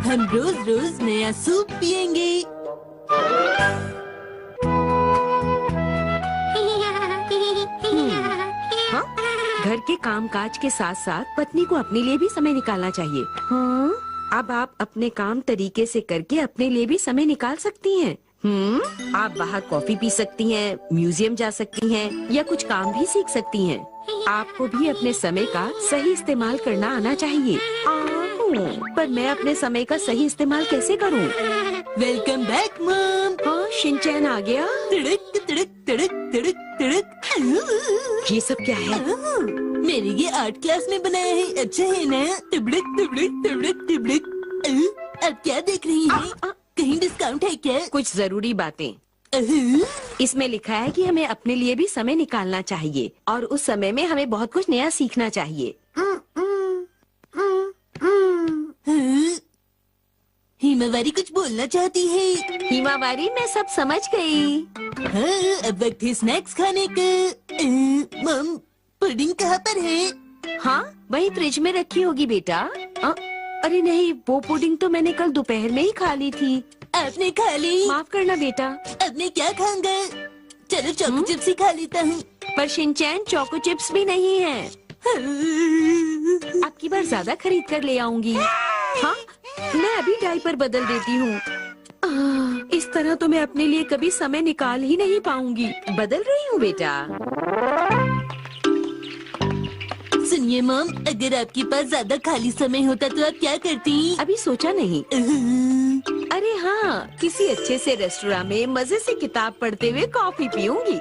हम रोज रोज नया सूप पियेंगे। हाँ? घर के कामकाज के साथ साथ पत्नी को अपने लिए भी समय निकालना चाहिए। हाँ? अब आप अपने काम तरीके से करके अपने लिए भी समय निकाल सकती हैं। आप बाहर कॉफी पी सकती हैं, म्यूजियम जा सकती हैं या कुछ काम भी सीख सकती हैं। आपको भी अपने समय का सही इस्तेमाल करना आना चाहिए। पर मैं अपने समय का सही इस्तेमाल कैसे करूं? Welcome back mom. हाँ, शिनचैन आ गया। तड़क तड़क तड़क तड़क तड़क। ये सब क्या है? मैंने ये आर्ट क्लास में बनाया है, अच्छा है ना? तबड़क तबड़क तबड़क तबड़क। अब क्या देख रही हैं? कहीं डिस्काउंट है क्या? कुछ जरूरी बातें। इसमें लिखा है कि हमें अपने लिए भी समय निकालना चाहिए और उस समय में हमें बहुत कुछ नया सीखना चाहिए। हिमावारी कुछ बोलना चाहती है। हिमावारी, मैं सब समझ गई। हाँ, अब वक्त है स्नैक्स खाने का। मम, पुडिंग कहाँ पर है? हाँ, वही फ्रिज में रखी होगी बेटा। अरे नहीं, वो पुडिंग तो मैंने कल दोपहर में ही खा ली थी। आपने खा ली? माफ करना बेटा। अब मैं क्या खाऊंगा? चलो चोको चिप्स ही खा लेता हूँ। पर शिनचैन, चोको चिप्स भी नहीं है। अब की बार ज्यादा खरीद कर ले आऊंगी। हाँ, मैं अभी डायपर बदल देती हूँ। इस तरह तो मैं अपने लिए कभी समय निकाल ही नहीं पाऊंगी। बदल रही हूँ बेटा। सुनिए मॉम, अगर आपके पास ज्यादा खाली समय होता तो आप क्या करती? अभी सोचा नहीं। अरे हाँ, किसी अच्छे से रेस्टोरेंट में मजे से किताब पढ़ते हुए coffee पीऊंगी।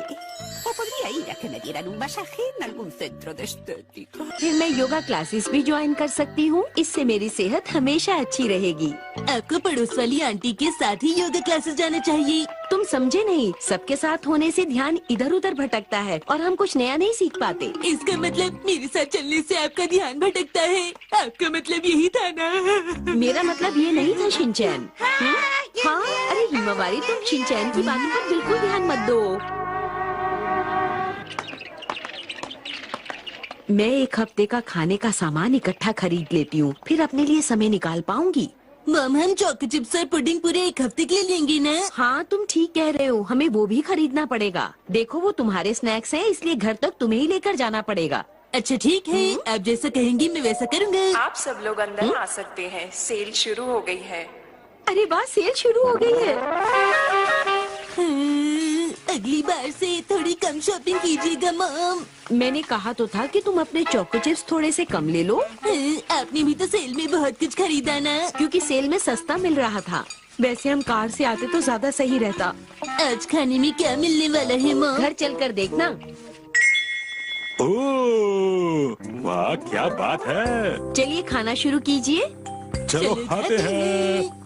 O podría ir a que me dieran un masaje en algún centro de estética. फिर मैं योगा क्लासेस भी ज्वाइन कर सकती हूँ। इससे मेरी सेहत हमेशा अच्छी रहेगी। आपको पड़ोस वाली आंटी के साथ ही योगा क्लासेस जाना चाहिए। तुम समझे नहीं, सबके साथ होने से ध्यान इधर उधर भटकता है और हम कुछ नया नहीं सीख पाते। इसका मतलब मेरे साथ चलने से आपका ध्यान भटकता है। आपका मतलब यही था ना? मेरा मतलब ये नहीं था शिनचैन। हाँ, अरे हिमावारी, तुम शिनचैन की बातों पर बिल्कुल ध्यान मत दो। मैं एक हफ्ते का खाने का सामान इकट्ठा खरीद लेती हूँ, फिर अपने लिए समय निकाल पाऊंगी। मॉम, हम चोको चिप्स और पुडिंग पूरे एक हफ्ते के लिए लेंगे ना? हाँ, तुम ठीक कह रहे हो, हमें वो भी खरीदना पड़ेगा। देखो, वो तुम्हारे स्नैक्स हैं, इसलिए घर तक तुम्हें ही लेकर जाना पड़ेगा। अच्छा ठीक है, आप जैसा कहेंगी मैं वैसा करूँगा। आप सब लोग अंदर आ सकते हैं, सेल शुरू हो गई है। अरे वाह, सेल शुरू हो गई है। अगली बार से थोड़ी कम शॉपिंग कीजिएगा मॉम। मैंने कहा तो था कि तुम अपने चोको चिप्स थोड़े से कम ले लो। आपने भी तो सेल में बहुत कुछ खरीदा ना? क्योंकि सेल में सस्ता मिल रहा था। वैसे हम कार से आते तो ज्यादा सही रहता। आज खाने में क्या मिलने वाला है मॉम? घर चलकर देखना। ओह, वाह क्या बात है। चलिए खाना शुरू कीजिए। चलो खाते हैं।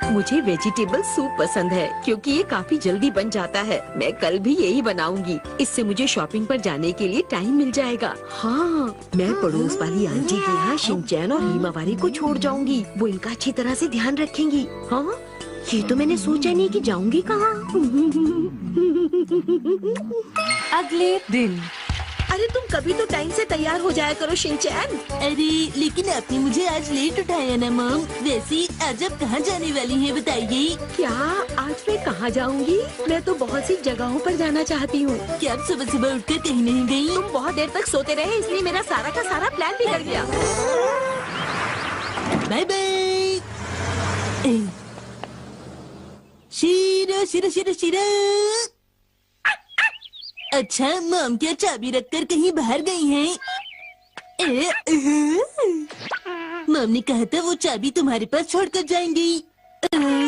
मुझे वेजिटेबल सूप पसंद है क्योंकि ये काफी जल्दी बन जाता है। मैं कल भी यही बनाऊंगी। इससे मुझे शॉपिंग पर जाने के लिए टाइम मिल जाएगा। हाँ, मैं पड़ोस वाली आंटी के यहाँ शिनचैन और हिमावारी को छोड़ जाऊंगी। वो इनका अच्छी तरह से ध्यान रखेंगी। हाँ, ये तो मैंने सोचा नहीं कि जाऊंगी कहाँ। अगले दिन। अरे तुम कभी तो टाइम से तैयार हो जाया करो शिनचैन। अरे लेकिन आपने मुझे आज लेट उठाया ना मॉम। वैसे आज आप कहाँ जाने वाली हैं बताइए? क्या आज मैं कहाँ जाऊंगी? मैं तो बहुत सी जगहों पर जाना चाहती हूँ। क्या आप सुबह सुबह उठकर कहीं नहीं गई? तुम बहुत देर तक सोते रहे, इसलिए मेरा सारा का सारा प्लान बिगड़ गया। Bye bye. शीरो शीरो शीरो शीरो। अच्छा मॉम, क्या चाबी रखकर कहीं बाहर गई हैं? मॉम ने कहा था वो चाबी तुम्हारे पास छोड़कर जाएंगी।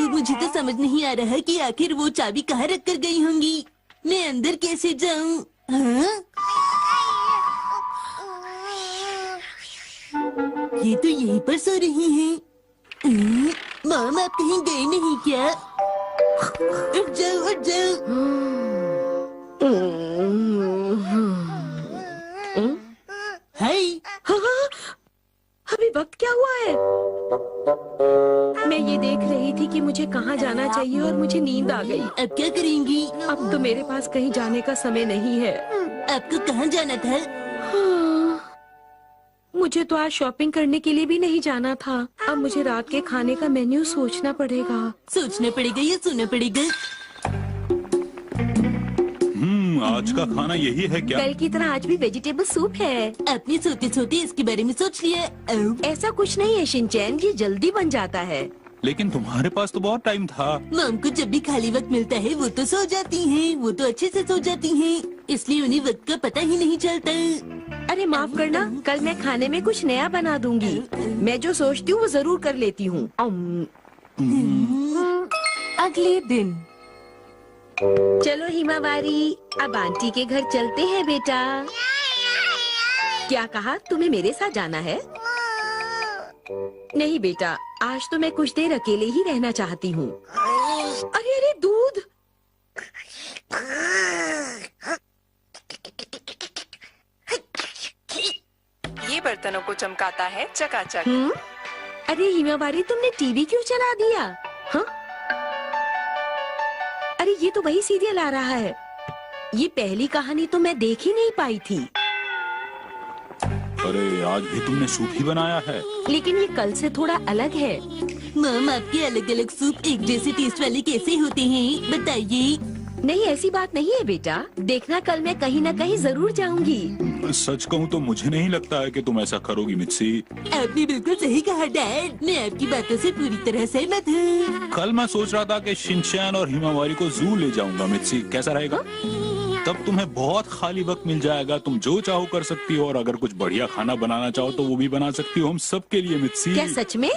मुझे तो समझ नहीं आ रहा कि आखिर वो चाबी कहाँ रखकर गई होंगी। मैं अंदर कैसे जाऊँ? ये तो यहीं पर सो रही हैं। मॉम, आप कहीं गई नहीं क्या? उठ जाओ उठ जाओ। हाय। हाँ, अभी वक्त क्या हुआ है? मैं ये देख रही थी कि मुझे कहाँ जाना चाहिए और मुझे नींद आ गई। अब क्या करेंगी? अब तो मेरे पास कहीं जाने का समय नहीं है। आपको कहाँ जाना था? मुझे तो आज शॉपिंग करने के लिए भी नहीं जाना था। अब मुझे रात के खाने का मेन्यू सोचना पड़ेगा। सोचना पड़ेगा या सुनना पड़ेगा? आज का खाना यही है क्या? कल की तरह आज भी वेजिटेबल सूप है। आपने सोते सोते इसके बारे में सोच लिया? ऐसा कुछ नहीं है शिनचैन, ये जल्दी बन जाता है। लेकिन तुम्हारे पास तो बहुत टाइम था। मॉम को जब भी खाली वक्त मिलता है वो तो सो जाती हैं, वो तो अच्छे से सो जाती हैं, इसलिए उन्हें वक्त का पता ही नहीं चलता। अरे माफ करना, कल मैं खाने में कुछ नया बना दूंगी। मैं जो सोचती हूँ वो जरूर कर लेती हूँ। अगले दिन चलो हिमावारी, अब आंटी के घर चलते हैं बेटा। क्या कहा, तुम्हें मेरे साथ जाना है? नहीं बेटा, आज तो मैं कुछ देर अकेले ही रहना चाहती हूँ। अरे अरे दूध! ये बर्तनों को चमकाता है चकाचक। अरे हिमावारी, तुमने टीवी क्यों चला दिया? हाँ? अरे ये तो वही सीरियल आ रहा है। ये पहली कहानी तो मैं देख ही नहीं पाई थी। अरे आज भी तुमने सूप ही बनाया है। लेकिन ये कल से थोड़ा अलग है। मॉम, आपके अलग अलग सूप एक जैसे टेस्ट वाले कैसे होते हैं बताइए? नहीं, ऐसी बात नहीं है बेटा। देखना, कल मैं कहीं न कहीं जरूर जाऊंगी। सच कहूँ तो मुझे नहीं लगता है कि तुम ऐसा करोगी मित्सी। आपने बिल्कुल सही कहा डैड, मैं आपकी बातों से पूरी तरह सहमत हूँ। कल मैं सोच रहा था कि शिनचैन और हिमावारी को जू ले जाऊंगा मित्सी, कैसा रहेगा? तब तुम्हें बहुत खाली वक्त मिल जाएगा, तुम जो चाहो कर सकती हो, और अगर कुछ बढ़िया खाना बनाना चाहो तो वो भी बना सकती हो हम सबके लिए मित्सी। क्या सच में?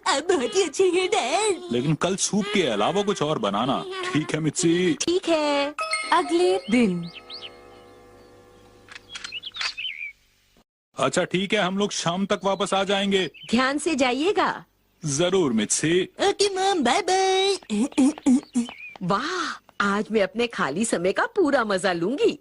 आप बहुत ही अच्छे हैं डैड। लेकिन कल सूप के अलावा कुछ और बनाना, ठीक है मित्सी? ठीक है। अगले दिन अच्छा ठीक है, हम लोग शाम तक वापस आ जाएंगे। ध्यान से जाइएगा। जरूर Mitsi. Okay mom, bye bye. वाह, आज मैं अपने खाली समय का पूरा मजा लूंगी।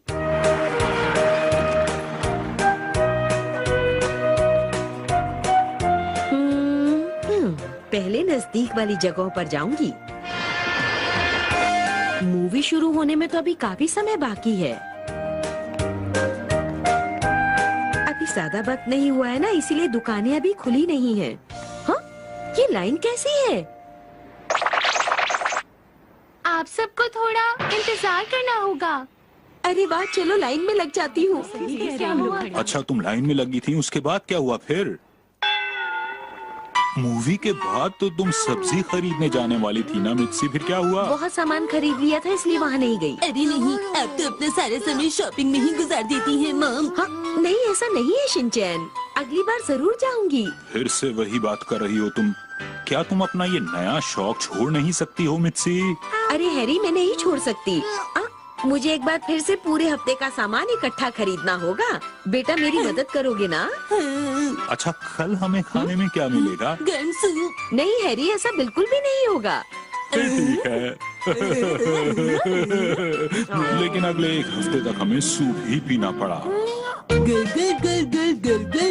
पहले नजदीक वाली जगहों पर जाऊंगी। मूवी शुरू होने में तो अभी काफी समय बाकी है। अभी ज्यादा वक्त नहीं हुआ है ना, इसीलिए दुकानें अभी खुली नहीं हैं। हाँ? ये लाइन कैसी है? आप सबको थोड़ा इंतजार करना होगा। अरे वाह, चलो लाइन में लग जाती हूँ। अच्छा तुम लाइन में लगी थी, उसके बाद क्या हुआ फिर? मूवी के बाद तो तुम सब्जी खरीदने जाने वाली थी ना मित्सी, फिर क्या हुआ? बहुत सामान खरीद लिया था इसलिए वहाँ नहीं गई। अरे नहीं, आप तो अपना सारा समय शॉपिंग में ही गुजार देती हैं मॉम। हाँ, नहीं ऐसा नहीं है शिनचैन, अगली बार जरूर जाऊंगी। फिर से वही बात कर रही हो तुम। क्या तुम अपना ये नया शौक छोड़ नहीं सकती हो मित्सी? अरे हैरी, मैं नहीं छोड़ सकती। मुझे एक बार फिर से पूरे हफ्ते का सामान इकट्ठा खरीदना होगा। बेटा मेरी मदद करोगे ना? अच्छा कल हमें खाने में क्या मिलेगा? गर्म सूप। नहीं हैरी, ऐसा बिल्कुल भी नहीं होगा। फिर ठीक है। लेकिन अगले एक हफ्ते तक हमें सूप ही पीना पड़ा। गर गर गर गर गर गर